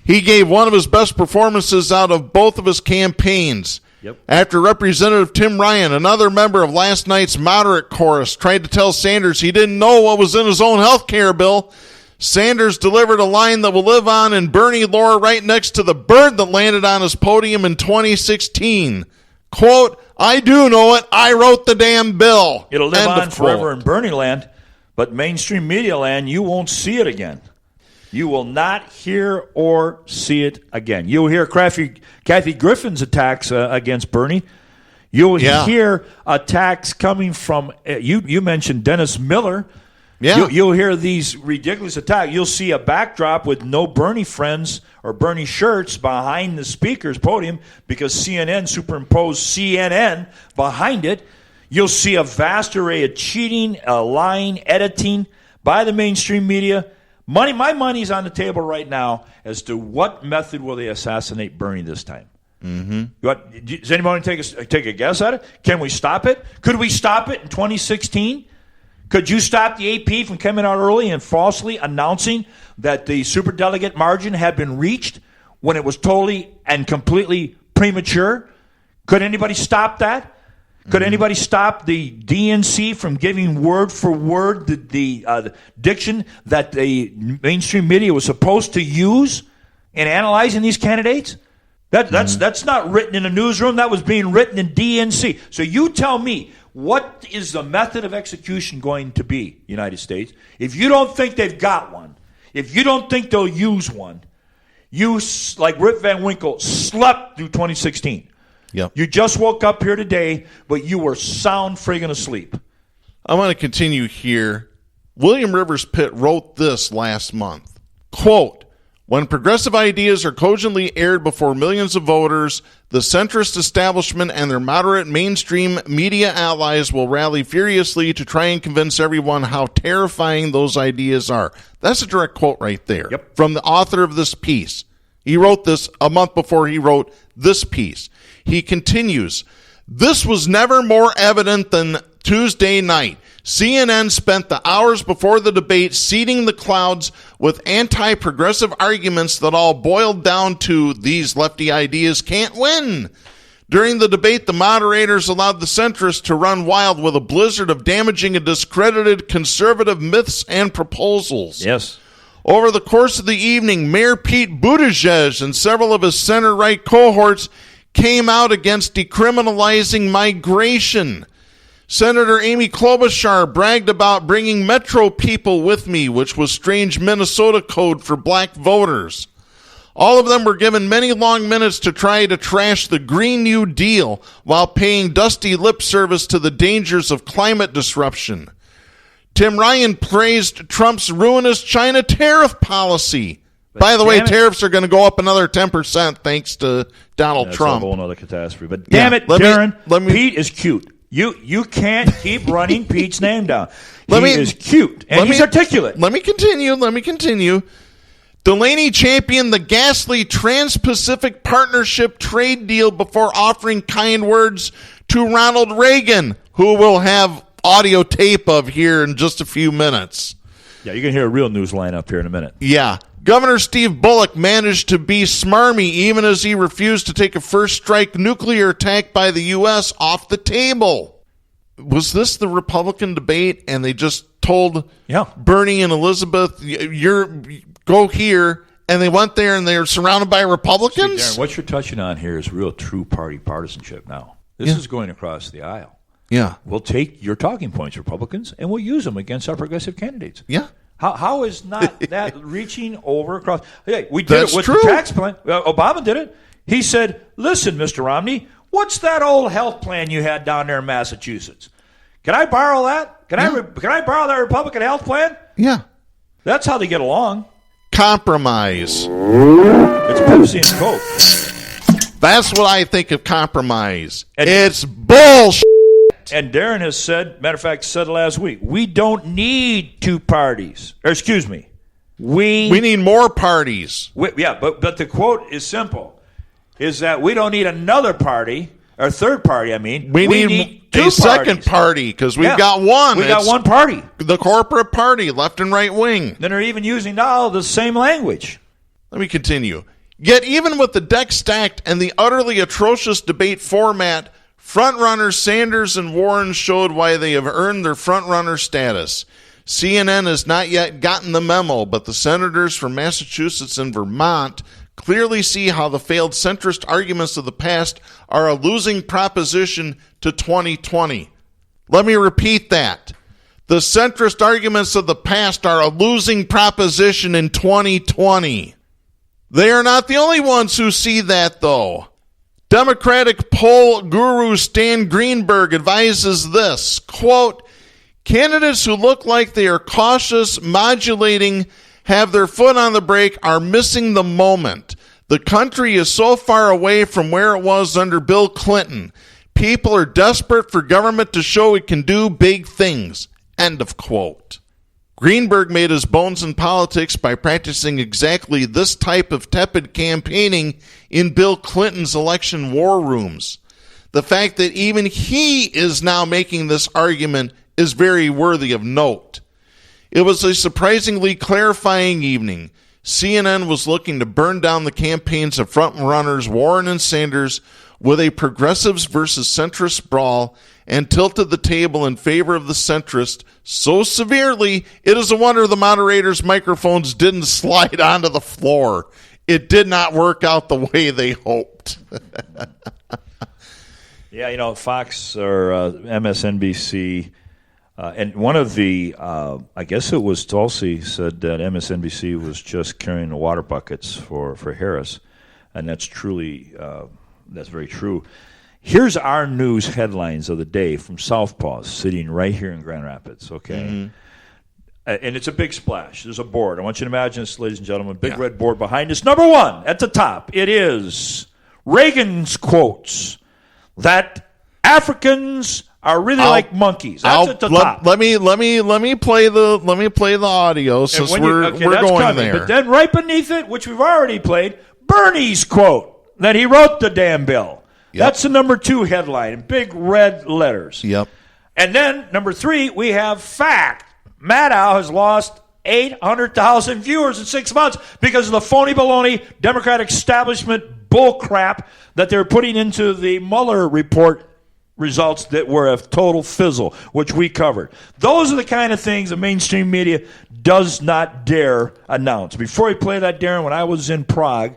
He gave one of his best performances out of both of his campaigns. Yep. After Representative Tim Ryan, another member of last night's moderate chorus, tried to tell Sanders he didn't know what was in his own health care bill, Sanders delivered a line that will live on in Bernie lore right next to the bird that landed on his podium in 2016. Quote, I do know it. I wrote the damn bill. It'll live on forever in Bernie land, but mainstream media land, you won't see it again. You will not hear or see it again. You'll hear Kathy Griffin's attacks against Bernie. You'll hear attacks coming from, you mentioned Dennis Miller. Yeah. You'll hear these ridiculous attacks. You'll see a backdrop with no Bernie friends or Bernie shirts behind the speaker's podium because CNN superimposed CNN behind it. You'll see a vast array of cheating, lying, editing by the mainstream media. My money's on the table right now as to what method will they assassinate Bernie this time. Mm-hmm. Does anybody take a guess at it? Can we stop it? Could we stop it in 2016? Could you stop the AP from coming out early and falsely announcing that the superdelegate margin had been reached when it was totally and completely premature? Could anybody stop that? Could anybody stop the DNC from giving word for word the diction that the mainstream media was supposed to use in analyzing these candidates? That's not written in a newsroom. That was being written in DNC. So you tell me, what is the method of execution going to be, United States? If you don't think they've got one, if you don't think they'll use one, you, like Rip Van Winkle, slept through 2016. Yep. You just woke up here today, but you were sound friggin' asleep. I want to continue here. William Rivers Pitt wrote this last month. Quote, when progressive ideas are cogently aired before millions of voters, the centrist establishment and their moderate mainstream media allies will rally furiously to try and convince everyone how terrifying those ideas are. That's a direct quote right there from the author of this piece. He wrote this a month before he wrote this piece. He continues, this was never more evident than Tuesday night. CNN spent the hours before the debate seeding the clouds with anti-progressive arguments that all boiled down to these lefty ideas can't win. During the debate, the moderators allowed the centrists to run wild with a blizzard of damaging and discredited conservative myths and proposals. Yes. Over the course of the evening, Mayor Pete Buttigieg and several of his center-right cohorts came out against decriminalizing migration. Senator Amy Klobuchar bragged about bringing Metro people with me, which was strange Minnesota code for black voters. All of them were given many long minutes to try to trash the Green New Deal while paying dusty lip service to the dangers of climate disruption. Tim Ryan praised Trump's ruinous China tariff policy. By the way, tariffs are going to go up another 10% thanks to Donald Trump. That's a whole other catastrophe. But damn it, Darren, Pete is cute. You can't keep running Pete's name down. He is cute, and he's articulate. Let me continue. Delaney championed the ghastly Trans-Pacific Partnership trade deal before offering kind words to Ronald Reagan, who we'll have audio tape of here in just a few minutes. Yeah, you're going to hear a real news line up here in a minute. Yeah. Governor Steve Bullock managed to be smarmy even as he refused to take a first-strike nuclear attack by the U.S. off the table. Was this the Republican debate and they just told Bernie and Elizabeth, go here, and they went there and they were surrounded by Republicans? See, Darren, what you're touching on here is real true party partisanship now. This is going across the aisle. Yeah. We'll take your talking points, Republicans, and we'll use them against our progressive candidates. Yeah. How is not that reaching over across? Hey, we did That's it with true. the tax plan. Obama did it. He said, listen, Mr. Romney, what's that old health plan you had down there in Massachusetts? Can I borrow that? Can I borrow that Republican health plan? Yeah. That's how they get along. Compromise. It's Pepsi and Coke. That's what I think of compromise. It's bullshit. And Darren has said, matter of fact, said last week, we don't need two parties. Or excuse me. We need more parties. But the quote is simple, is that we don't need another party, or third party, I mean. We need two second party, because we've got one. We got one party. The corporate party, left and right wing. Then they're even using now the same language. Let me continue. Yet even with the deck stacked and the utterly atrocious debate format, frontrunners Sanders and Warren showed why they have earned their frontrunner status. CNN has not yet gotten the memo, but the senators from Massachusetts and Vermont clearly see how the failed centrist arguments of the past are a losing proposition to 2020. Let me repeat that. The centrist arguments of the past are a losing proposition in 2020. They are not the only ones who see that, though. Democratic poll guru Stan Greenberg advises this, quote, candidates who look like they are cautious, modulating, have their foot on the brake, are missing the moment. The country is so far away from where it was under Bill Clinton. People are desperate for government to show it can do big things. End of quote. Greenberg made his bones in politics by practicing exactly this type of tepid campaigning in Bill Clinton's election war rooms. The fact that even he is now making this argument is very worthy of note. It was a surprisingly clarifying evening. CNN was looking to burn down the campaigns of front-runners Warren and Sanders with a progressives versus centrist brawl and tilted the table in favor of the centrist so severely it is a wonder the moderator's microphones didn't slide onto the floor. It did not work out the way they hoped. Yeah, Fox or MSNBC, and one of the, I guess it was Tulsi, said that MSNBC was just carrying the water buckets for Harris, and that's truly, that's very true. Here's our news headlines of the day from Southpaws, sitting right here in Grand Rapids, okay? Mm-hmm. And it's a big splash. There's a board. I want you to imagine this, ladies and gentlemen, big red board behind us. Number one, at the top, it is Reagan's quotes that Africans are really like monkeys. That's at the top. Let me play the audio since we're going there. But then right beneath it, which we've already played, Bernie's quote that he wrote the damn bill. Yep. That's the number 2 headline in big red letters. Yep. And then number 3, we have fact. Maddow has lost 800,000 viewers in 6 months because of the phony baloney Democratic establishment bullcrap that they're putting into the Mueller report results that were a total fizzle, which we covered. Those are the kind of things the mainstream media does not dare announce. Before we play that, Darren, when I was in Prague,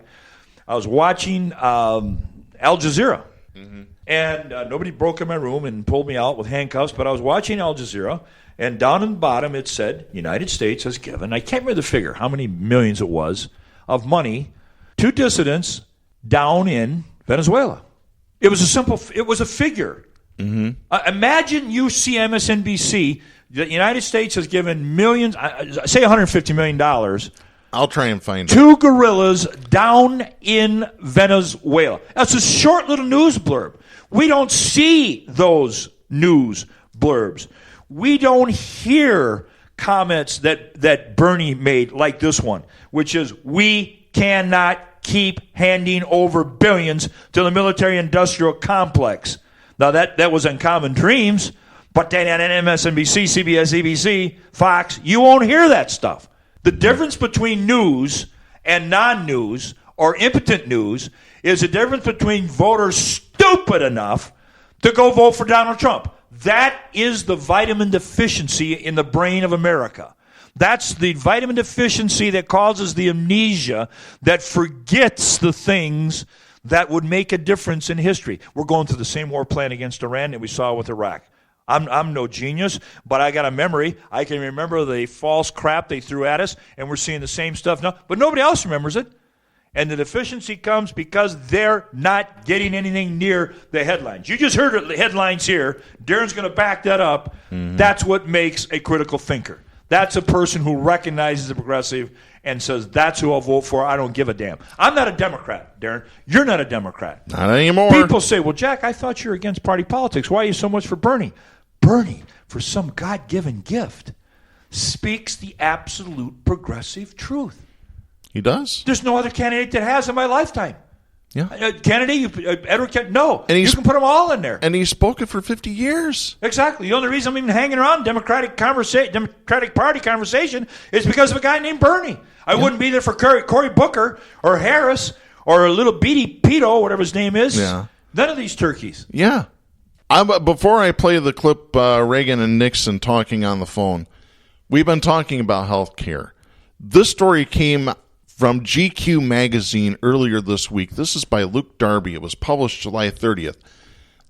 I was watching Al Jazeera. Mm-hmm. And nobody broke in my room and pulled me out with handcuffs, but I was watching Al Jazeera, and down in the bottom it said, United States has given, I can't remember the figure, how many millions it was, of money to dissidents down in Venezuela. It was a figure. Mm-hmm. Imagine you see MSNBC, the United States has given millions, say $150 million. I'll try and find it. 2 guerrillas down in Venezuela. That's a short little news blurb. We don't see those news blurbs. We don't hear comments that Bernie made like this one, which is, we cannot keep handing over billions to the military-industrial complex. Now, that was Uncommon Dreams, but then on MSNBC, CBS, ABC, Fox, you won't hear that stuff. The difference between news and non-news or impotent news is the difference between voters stupid enough to go vote for Donald Trump. That is the vitamin deficiency in the brain of America. That's the vitamin deficiency that causes the amnesia that forgets the things that would make a difference in history. We're going through the same war plan against Iran that we saw with Iraq. I'm no genius, but I got a memory. I can remember the false crap they threw at us, and we're seeing the same stuff now. But nobody else remembers it. And the deficiency comes because they're not getting anything near the headlines. You just heard the headlines here. Darren's going to back that up. Mm-hmm. That's what makes a critical thinker. That's a person who recognizes the progressive and says, that's who I'll vote for. I don't give a damn. I'm not a Democrat, Darren. You're not a Democrat. Not anymore. People say, well, Jack, I thought you were against party politics. Why are you so much for Bernie? Bernie, for some God-given gift, speaks the absolute progressive truth. He does. There's no other candidate that has in my lifetime. Yeah. Kennedy, Edward Kennedy, no. And you can put them all in there. And he's spoken for 50 years. Exactly. The only reason I'm even hanging around Democratic Party conversation is because of a guy named Bernie. I wouldn't be there for Cory Booker or Harris or a little beady pedo, whatever his name is. Yeah. None of these turkeys. Yeah. Before I play the clip, Reagan and Nixon talking on the phone, we've been talking about health care. This story came from GQ magazine earlier this week. This is by Luke Darby. It was published July 30th.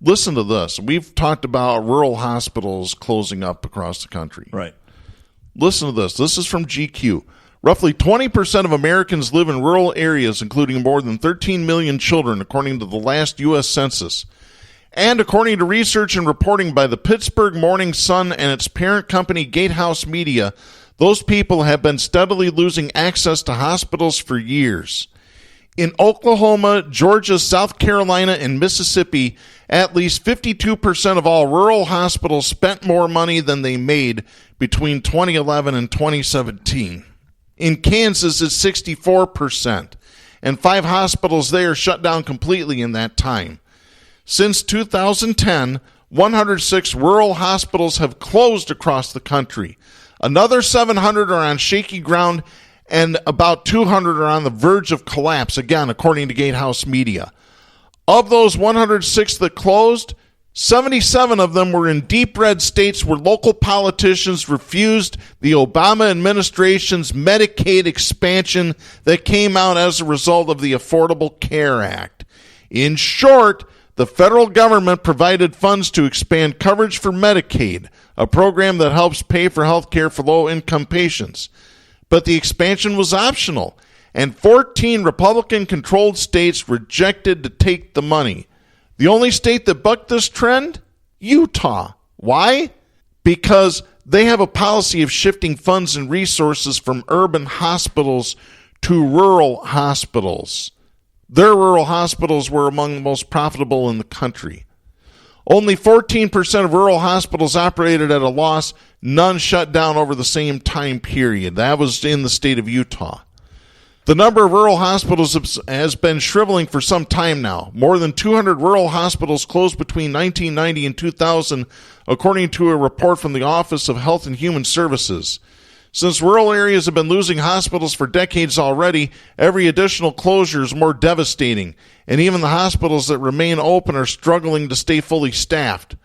Listen to this. We've talked about rural hospitals closing up across the country. Right. Listen to this. This is from GQ. Roughly 20% of Americans live in rural areas, including more than 13 million children, according to the last U.S. Census. And according to research and reporting by the Pittsburgh Morning Sun and its parent company Gatehouse Media, those people have been steadily losing access to hospitals for years. In Oklahoma, Georgia, South Carolina, and Mississippi, at least 52% of all rural hospitals spent more money than they made between 2011 and 2017. In Kansas, it's 64%, and 5 hospitals there shut down completely in that time. Since 2010, 106 rural hospitals have closed across the country. Another 700 are on shaky ground, and about 200 are on the verge of collapse, again, according to Gatehouse Media. Of those 106 that closed, 77 of them were in deep red states where local politicians refused the Obama administration's Medicaid expansion that came out as a result of the Affordable Care Act. In short, the federal government provided funds to expand coverage for Medicaid, a program that helps pay for health care for low-income patients. But the expansion was optional, and 14 Republican-controlled states rejected to take the money. The only state that bucked this trend? Utah. Why? Because they have a policy of shifting funds and resources from urban hospitals to rural hospitals. Their rural hospitals were among the most profitable in the country. Only 14% of rural hospitals operated at a loss. None shut down over the same time period. That was in the state of Utah. The number of rural hospitals has been shriveling for some time now. More than 200 rural hospitals closed between 1990 and 2000, according to a report from the Office of Health and Human Services. Since rural areas have been losing hospitals for decades already, every additional closure is more devastating, and even the hospitals that remain open are struggling to stay fully staffed.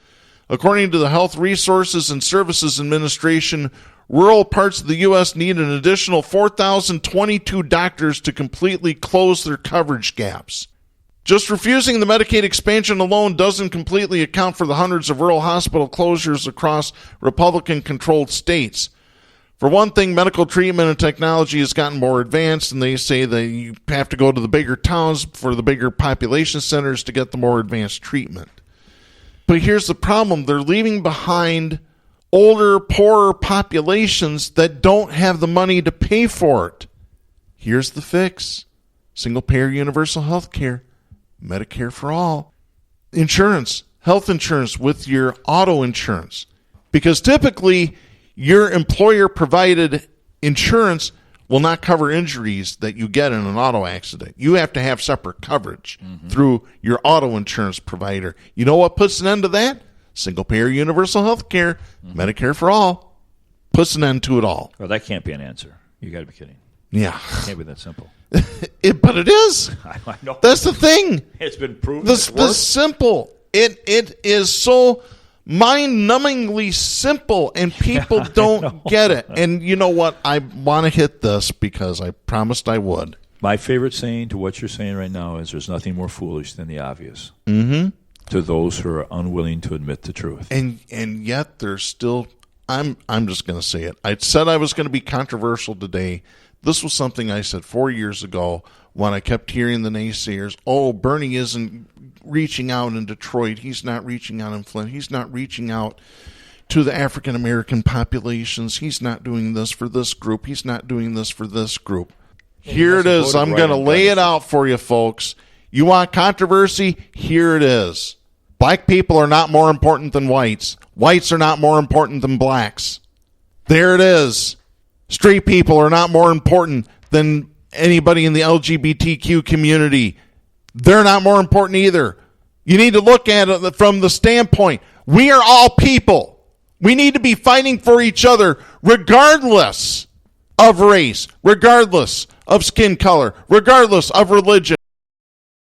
According to the Health Resources and Services Administration, rural parts of the U.S. need an additional 4,022 doctors to completely close their coverage gaps. Just refusing the Medicaid expansion alone doesn't completely account for the hundreds of rural hospital closures across Republican-controlled states. For one thing, medical treatment and technology has gotten more advanced, and they say that you have to go to the bigger towns for the bigger population centers to get the more advanced treatment. But here's the problem. They're leaving behind older, poorer populations that don't have the money to pay for it. Here's the fix. Single-payer universal health care. Medicare for all. Insurance. Health insurance with your auto insurance. Because typically, your employer-provided insurance will not cover injuries that you get in an auto accident. You have to have separate coverage through your auto insurance provider. You know what puts an end to that? Single-payer universal health care, Medicare for all, puts an end to it all. Well, that can't be an answer. You got to be kidding. Yeah. It can't be that simple. But it is. I know. That's the thing. It's been proven. The simple. It is so mind-numbingly simple, and people don't get it. And you know what? I want to hit this because I promised I would. My favorite saying to what you're saying right now is there's nothing more foolish than the obvious. Mm-hmm. To those who are unwilling to admit the truth. And yet there's still, I'm just going to say it. I said I was going to be controversial today. This was something I said 4 years ago when I kept hearing the naysayers, oh, Bernie isn't reaching out in Detroit. He's not reaching out in Flint. He's not reaching out to the African-American populations. He's not doing this for this group. He's not doing this for this group. Here it is. I'm going to lay it out for you, folks. You want controversy? Here it is. Black people are not more important than whites. Whites are not more important than blacks. There it is. Straight people are not more important than anybody in the LGBTQ community. They're not more important either. You need to look at it from the standpoint, we are all people. We need to be fighting for each other regardless of race, regardless of skin color, regardless of religion.